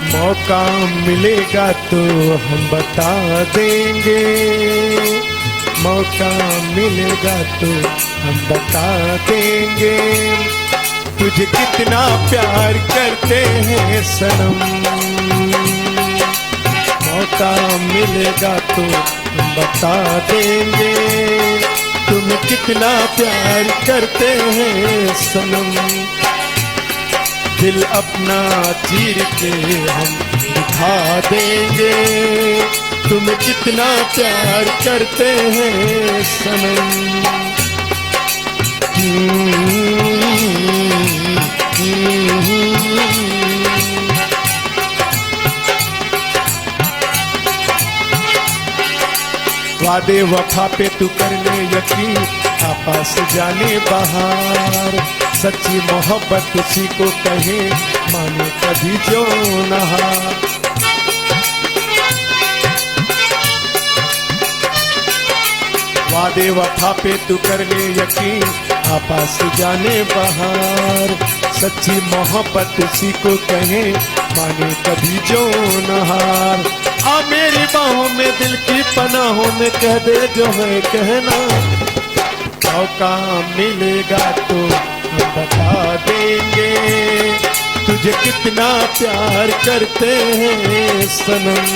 मौका मिलेगा तो हम बता देंगे, मौका मिलेगा तो हम बता देंगे, तुझे कितना प्यार करते हैं सनम। मौका मिलेगा तो हम बता देंगे, तुम्हें कितना प्यार करते हैं सनम। दिल अपना चीर के हम दिखा देंगे, तुम्हें कितना प्यार करते हैं सनम। वादे वफा पे तू कर ले यकीन, आपस जाने बहार, सच्ची मोहब्बत उसी को कहे माने कभी जो नहा। वादे वफा पे तू कर ले यकीन, आपस जाने बहार, सच्ची मोहब्बत उसी को कहे माने कभी जो नहार। आ मेरी बाहों में दिल की पनाहों में कह दे जो है कहना, मौका मिलेगा तो हम बता देंगे, तुझे कितना प्यार करते हैं सनम।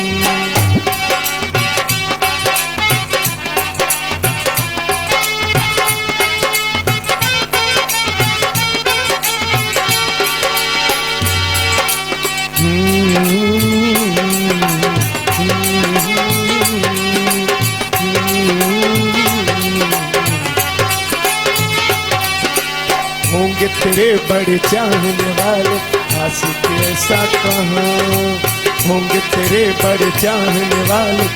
होंगे तेरे बड़े चाहने वाले, आशिक ऐसा कहाँ। होंगे तेरे बड़े चाहने वाले,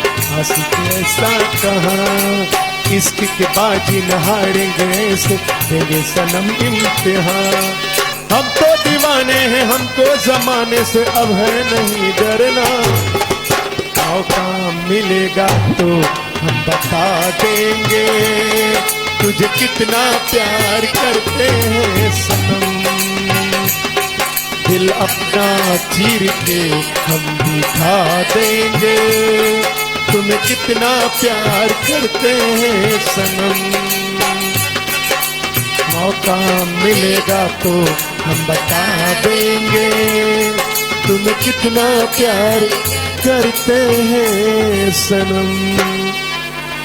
आशिक ऐसा कहाँ। इश्क के बाजी न हारेंगे ऐसे, तेरे सनम इम्तिहान। हम तो दीवाने हैं, हमको जमाने से अब है नहीं डरना। मौका मिलेगा तो हम बता देंगे, तुझे कितना प्यार करते हैं सनम। दिल अपना चीर के हम दिखा देंगे, तुम्हें कितना प्यार करते हैं सनम। मौका मिलेगा तो हम बता देंगे, तुम्हें कितना प्यार करते हैं सनम।